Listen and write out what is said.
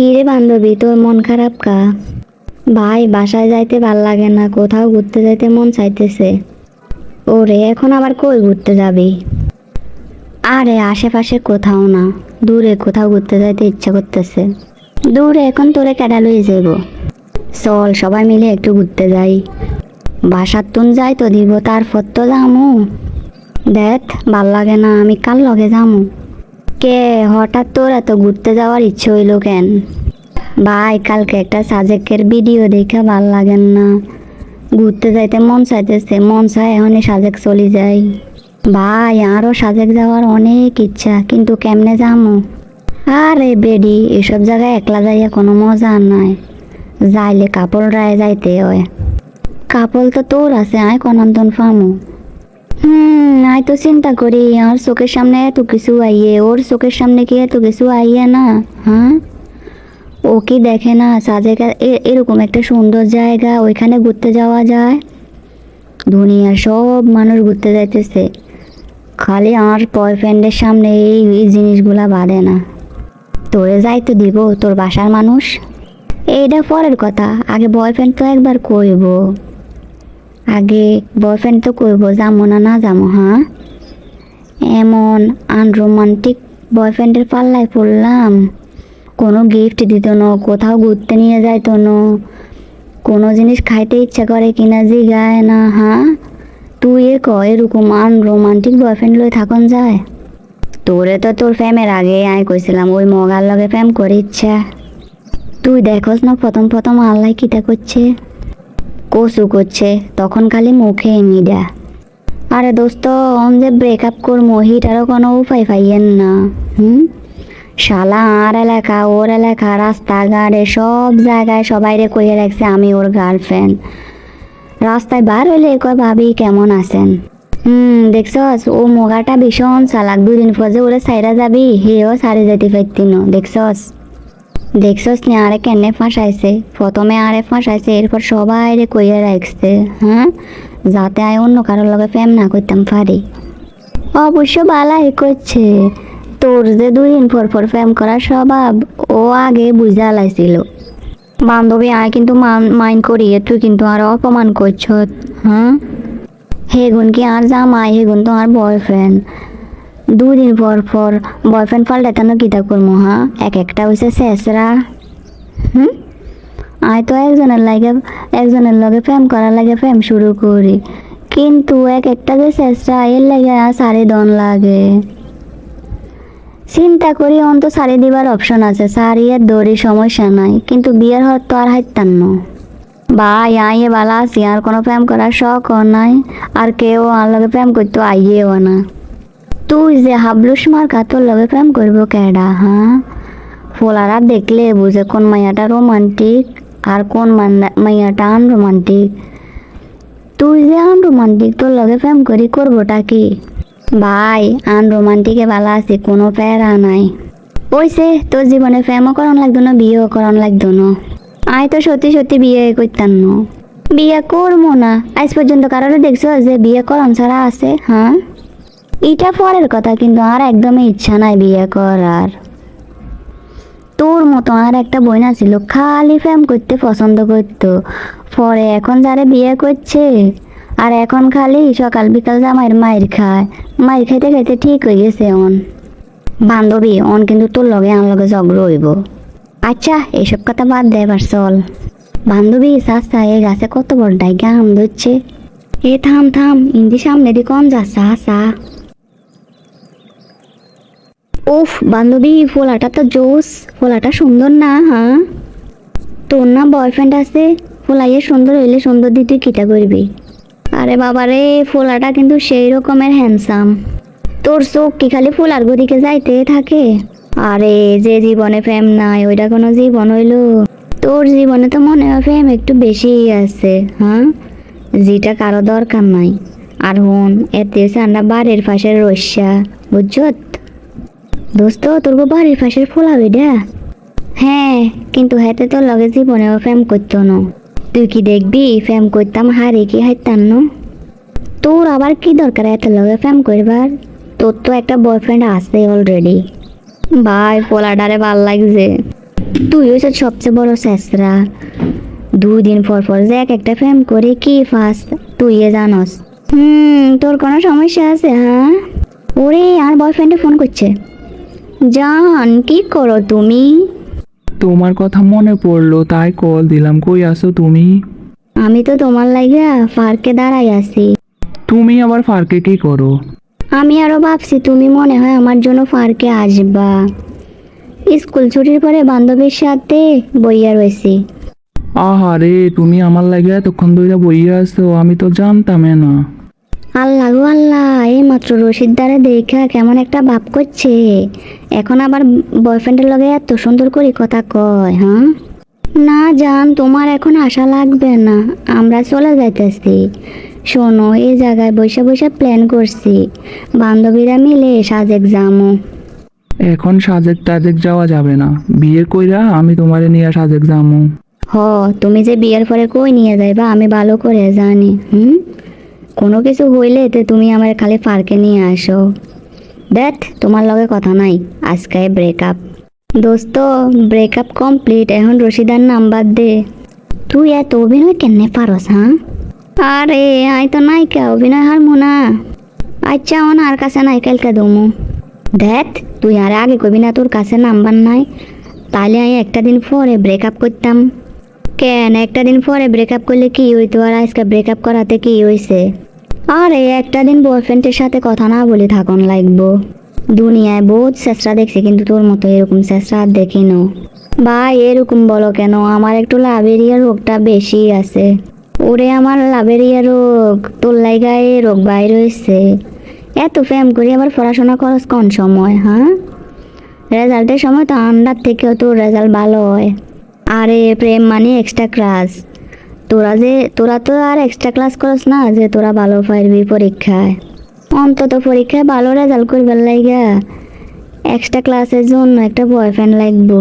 কি রে বান্ধবী, তোর মন খারাপ কা? ভাই, বাসায় যাইতে ভাল লাগে না, কোথাও ঘুরতে যাইতে মন চাইতেছে। ওরে, এখন আবার কই ঘুরতে যাবি? আরে আশেপাশে কোথাও না, দূরে কোথাও ঘুরতে যাইতে ইচ্ছা করতেছে। দূরে এখন তোরে কেডা লইয়া যাইব? চল সবাই মিলে একটু ঘুরতে যাই। বাসার তুন যাই তো দিব, তারপর তো যামু। দেখ, ভাল লাগে না, আমি কার লগে যামু? কে, হঠাৎ তোর এত ঘুরতে যাওয়ার ইচ্ছে হইল কেন? ভাই, কালকে একটা সাজেকের ভিডিও দেখে ভাল লাগেন না, ঘুরতে যাইতে মন চাইতেছে, মন চায় এখনই সাজেক চলি যাই। ভাই, আরো সাজেক যাওয়ার অনেক ইচ্ছা, কিন্তু কেমনে যামু? আরে বেডি, এসব জায়গায় একলা যাইয়া কোনো মজা নাই, যাইলে কাপড় রায় যাইতে হয়। কাপড় তো তোর আছে, আয় কনন্তন ফামু। আয় তো চিন্তা করি, আর চোখের সামনে এত কিছু আইয়ে, ওর চোখের সামনে কি এত কিছু আইয়ে না? হ্যাঁ, ও কি দেখে না সাজেকা এরকম একটা সুন্দর জায়গা, ওইখানে ঘুরতে যাওয়া যায়? দুনিয়ার সব মানুষ ঘুরতে যাইতেছে, খালি আমার বয়ফ্রেন্ডের সামনে এই জিনিসগুলা বাঁধে না। তোরে যাইতে দিব তোর বাসার মানুষ? এইটা পরের কথা, আগে বয়ফ্রেন্ড তো একবার কইব। আগে বয়ফ্রেন্ড তো কইব যাবো না না যাবো। হ্যাঁ, এমন আনরোমান্টিক বয়ফ্রেন্ডের পাল্লায় পড়লাম। কোনো গিফট দিত না, কোথাও ঘুরতে নিয়ে যাইতো না, কোনো জিনিস খাইতে ইচ্ছা করে কিনা জিগায় না। হ্যাঁ, তুই এরকম আনরোমান্টিক বয়ফ্রেন্ড লই থাকুন যায়? তোরে তো তোর ফ্যামের আগে আয় কইছিলাম ওই মগার লগে প্রেম করে ইচ্ছা। তুই দেখোস না প্রথম প্রথম আল্লাহ কিটা করছে, কসু করছে, তখন খালি মুখে মিডা। আরে দোস্ত, অন যে ব্রেকআপ করবো হিটারও কোনো উপায় পাইয়েন না। শালা আর এলাকা ওর এলাকা রাস্তাঘাটে সব জায়গায় সবাইরে কইয়ে রাখছে আমি ওর গার্লফ্রেন্ড। রাস্তায় বার হইলে কয় ভাবি কেমন আছেন। দেখছস, ও মোগাটা ভীষণ চালাক, দুদিন পর যে ওরে সাইরা যাবি হেও সারি যেতে পারতিন। দেখছস নি আরে কেনে ফাঁসাইছে, প্রথমে আরে ফাঁসাইছে, এরপর সবাই রে কইয়া রাখছে। হ্যাঁ, যাতে আয় অন্য কারোর লগে প্রেম না করতাম পারি। অবশ্য বালাই করছে, তোর যে 2 দিন পর পর প্রেম করার স্বভাব ও আগে বুঝা লাইছিল। বান্ধবী, আয় কিন্তু মাইন্ড করিয়ে তুই কিন্তু আর অপমান করছ। হ্যাঁ, হেগুন কি আর জামাই, হেগুন তো আর বয়ফ্রেন্ড। 2 দিন পর পর বয়ফ্রেন্ড পাল্টাতানো কিতা করবো? হ্যাঁ, এক একটা হয়েছে শেষরা। আয় তো একজনের লগে প্রেম করার লাগে প্রেম শুরু করি, কিন্তু এক একটা যে শেষরা এর লাগে সারি দন লাগে। চিন্তা করি অন্ত সারি দিবার অপশন আছে, সারিয়ে দড়ি সমস্যা নাই, কিন্তু বিয়ের হওয়ার তো আর হাইতাম না। ভাই, আইয়ে বালা আছি, আর কোনো প্রেম করার শখ নাই, আর কেউ আর লগে প্রেম করতো আইয়েও না। তুই যে হাবলুস মার্কা, তোর লগে প্রেম করবো কেডা? হ্যাঁ, ফোলারা দেখলে বুঝে কোন মাইয়াটা রোমান্টিক আর কোন মাইয়াটা আনরোমান্টিক। তুই যে আনরোমান্টিক, তোর লগে প্রেম করি করবোটা কি? ভাই, আনরোমান্টিকে বালা আছি, কোনো প্যারা নাই। ওইসে তোর জীবনে প্রেমও করন লাগতো না, বিয়েও করন লাগতো না। আয় তো সত্যি সত্যি বিয়ে করতাম না, বিয়ে করবো না। আজ পর্যন্ত কারোর দেখছো যে বিয়ে করন ছাড়া আছে? হ্যাঁ, এটা পরের কথা, কিন্তু আর একদমই ইচ্ছা নাই বিয়ে করার। তোর মতো আর একটা বইনা ছিল, খালি প্রেম করতে পছন্দ করতো, পরে এখন যারে বিয়ে করছে, আর এখন খালি সকাল বিকাল জামাইয়ের মায়ের খায়, মায়ের খাইতে খাইতে ঠিক হয়ে গেছে অন। বান্ধবী, অন কিন্তু তোর লগে আমার লগে ঝগড়া হইব। আচ্ছা, এসব কথা বাদ দে, এবার চল। বান্ধবী, চাচা এই গাছে কত বড় ডাইগা আম ধরছে। এ থাম থাম, ইন্দি সামনে দি কন যাচ্ছে আসা। উফ বান্ধবী, ফোলাটা তো জোস, ফোলাটা সুন্দর না? হ্যাঁ, তোর না বয়ফ্রেন্ড আছে, ফোলাইয়ে সুন্দর হইলে সুন্দর দিয়ে তুই কিটা করবি? আরে বাবারে, ফোলাটা কিন্তু সেই রকমের হ্যান্ডসাম। তোর চোখ কি খালি ফোলার গদিকে যাইতে থাকে? আরে যে জীবনে প্রেম নাই ওইটা কোনো জীবন হইল? তোর জীবনে তো মনে হয় প্রেম একটু বেশি আছে। হ্যাঁ, যেটা কারো দরকার নাই। আর হন এতে আমরা বাড়ির পাশের রস্যা, বুঝছত? দোস্ত, তোর বাড়ির পাশের ফোলা ওইটা? হ্যাঁ, কিন্তু হাতে তোর লগে জীবনেও প্রেম করতো না। তুই কি দেখবি প্রেম করতাম হারে কি হাইতাম না? তোর আবার কি দরকার এত লগে প্রেম করবার? তোর তো একটা বয়ফ্রেন্ড আছে অলরেডি। ভাই, পোলাডারে ভাল লাগছে। তুই হয়েছ সবচেয়ে বড় শেষরা। 2 দিন পর পর যে এক একটা প্রেম করে কি ফার্স্ট তুই জানস। তোর কোনো সমস্যা আছে হ্যাঁ? ওরে আর বয়ফ্রেন্ডে ফোন করছে। জান কি করো তুমি? তোমার কথা মনে পড়লো তাই কল দিলাম। কই আছো তুমি? আমি তো তোমার লাইগা পার্কে দাঁড়াই আছি। তুমি আবার পার্কে কি করো? আমি আরো ভাবছি তুমি মনে হয় আমার জন্য পার্কে আসবা। স্কুল ছুটির পরে বান্ধবীর সাথে বইয়া রয়েছি। আহারে, তুমি আমার লাগে এতক্ষণ ধরে বইয়া আছো, আমি তো জানতামই না। আল্লাহ গো আল্লাহ, এই মাত্র রশিদ দ্বারে দেখা কেমন একটা ভাব করছে। এখন আবার বয়ফ্রেন্ডের লগে এত সুন্দর করে কথা কয় হ্যাঁ? না জান, তোমার এখন আশা লাগবে না, আমরা চলে যাইতেছি। শোনো, এই জায়গায় বসে বসে প্ল্যান করছি, বান্ধবীরা মিলে সাজেক যামো। এখন সাজেক টাজেক যাওয়া যাবে না, বিয়ে কইরা আমি তোমারে নিয়ে সাজেক যামু। হ, তুমি যে বিয়ের পরে কই নিয়ে যাইবা আমি ভালো করে জানি। কোনো কিছু হইলে তো তুমি আমার খালি পার্কে নিয়ে আসো। দেখ, তোমার লগে কথা নাই, আজকে ব্রেকআপ। দোস্ত, ব্রেকআপ কমপ্লিট, এখন রশিদার নাম্বার দে। তুই এত অভিনয় কেনে পারস হ্যাঁ? আরে আই তো নায়িকা, অভিনয় হারমু না। আচ্ছা আর কাছে নাই, কালকে দমু। দেখ, তুই আর আগে কবি না তোর কাছে নাম্বার নাই, তাহলে আমি একটা দিন পরে ব্রেকআপ করতাম। কেন একটা দিন পরে ব্রেকআপ করলে কি হইতো, আর আজকে ব্রেকআপ করাতে কি হয়েছে? আরে একটা দিন বয়ফ্রেন্ডের সাথে কথা না বলে থাকুন লাগবো। দুনিয়ায় বহুত চেষ্টা দেখছি, কিন্তু তোর মতো এরকম চেষ্টা আর দেখিনো। ভাই এরকম বলো কেন? আমার একটু লাভেরিয়া রোগটা বেশি আছে। ওরে আমার লাভেরিয়া রোগ, তোর লাইগায় রোগ বাইর হয়েছে। এত প্রেম করি আবার পড়াশোনা করস কোন সময় হ্যাঁ? রেজাল্টের সময় তো আন্ডার থেকেও তোর রেজাল্ট ভালো হয়। আরে প্রেম মানে এক্সট্রা ক্লাস। তোরা তো আর এক্সট্রা ক্লাস করস না যে তোরা ভালো পারবি পরীক্ষায়। অন্তত পরীক্ষায় ভালো রেজাল্ট করবার লাইগা এক্সট্রা ক্লাসের জন্য একটা বয়ফ্রেন্ড লাগবো।